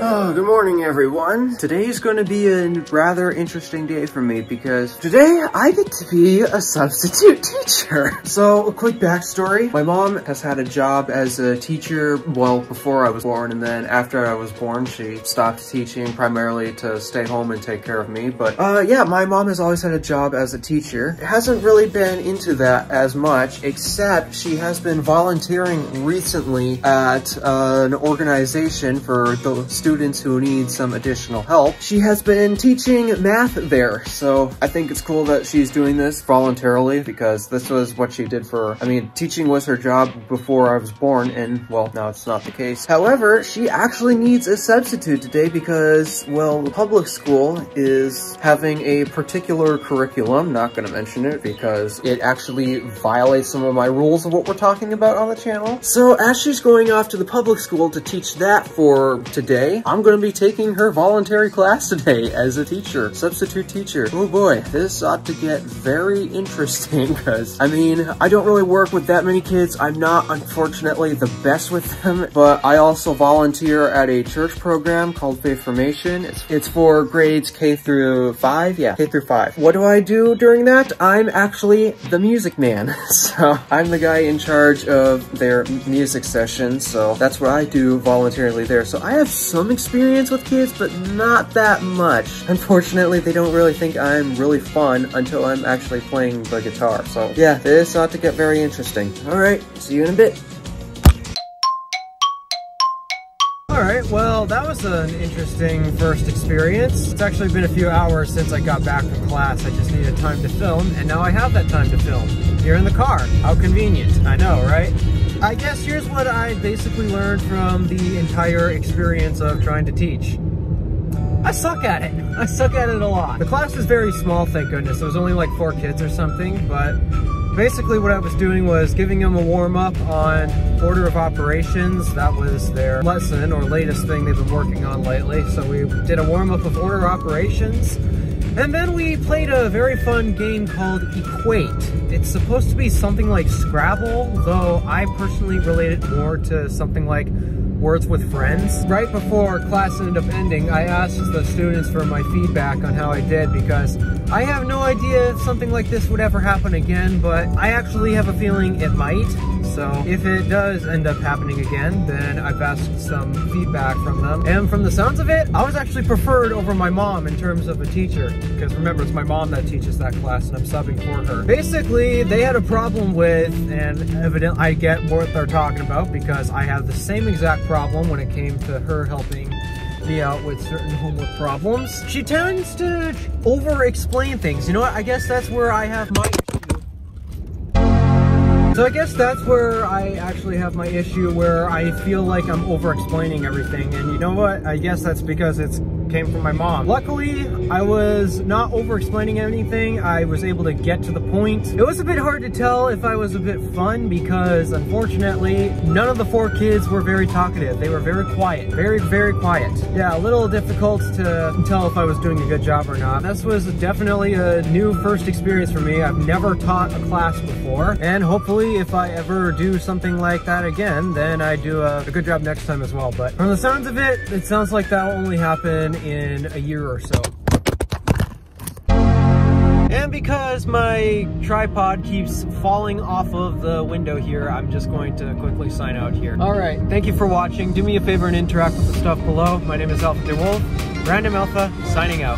Oh, good morning, everyone. Today's going to be a rather interesting day for me because today I get to be a substitute teacher. So, a quick backstory. My mom has had a job as a teacher, well, before I was born, and then after I was born, she stopped teaching primarily to stay home and take care of me. But, yeah, my mom has always had a job as a teacher. Hasn't really been into that as much, except she has been volunteering recently at an organization for the students who need some additional help. She has been teaching math there, so I think it's cool that she's doing this voluntarily because this was what she did for, teaching was her job before I was born, and well, now it's not the case. However, she actually needs a substitute today because, well, the public school is having a particular curriculum, not gonna mention it because it actually violates some of my rules of what we're talking about on the channel. So as she's going off to the public school to teach that for today, I'm going to be taking her voluntary class today as a teacher, substitute teacher. Oh boy, this ought to get very interesting because, I don't really work with that many kids. I'm not, unfortunately, the best with them, but I also volunteer at a church program called Faith Formation. It's for grades K through 5. Yeah, K through 5. What do I do during that? I'm actually the music man. So I'm the guy in charge of their music sessions. So that's what I do voluntarily there. So I have some experience with kids, but not that much. Unfortunately, they don't really think I'm really fun until I'm actually playing the guitar. So yeah, this ought to get very interesting. All right, see you in a bit. Alright, well, that was an interesting first experience. It's actually been a few hours since I got back from class. I just needed time to film, and now I have that time to film. Here in the car. How convenient. I know, right? I guess here's what I basically learned from the entire experience of trying to teach. I suck at it. I suck at it a lot. The class is very small, thank goodness. There was only like 4 kids or something, but basically what I was doing was giving them a warm-up on order of operations. That was their lesson or latest thing they've been working on lately. So we did a warm-up of order of operations. And then we played a very fun game called Equate. It's supposed to be something like Scrabble, though I personally relate it more to something like Words with Friends. Right before class ended up ending, I asked the students for my feedback on how I did because I have no idea if something like this would ever happen again, but I actually have a feeling it might. So if it does end up happening again, then I've asked some feedback from them. And from the sounds of it, I was actually preferred over my mom in terms of a teacher. Because remember, it's my mom that teaches that class and I'm subbing for her. Basically, they had a problem with, and evidently I get what they're talking about because I have the same exact problem when it came to her helping me out with certain homework problems. She tends to over-explain things. You know what? I guess that's where I have my issue. So I guess that's where I actually have my issue, where I feel like I'm over-explaining everything. And you know what? I guess that's because it came from my mom. Luckily, I was not over-explaining anything. I was able to get to the point. It was a bit hard to tell if I was a bit fun because, unfortunately, none of the 4 kids were very talkative. They were very quiet. Very, very quiet. Yeah, a little difficult to tell if I was doing a good job or not. This was definitely a new first experience for me. I've never taught a class before, and hopefully if I ever do something like that again, then I do a good job next time as well. But from the sounds of it, it sounds like that will only happen in a year or so. And because my tripod keeps falling off of the window here, I'm just going to quickly sign out here. Alright, thank you for watching. Do me a favor and interact with the stuff below. My name is Alpha DeWolf. Random Alpha, signing out.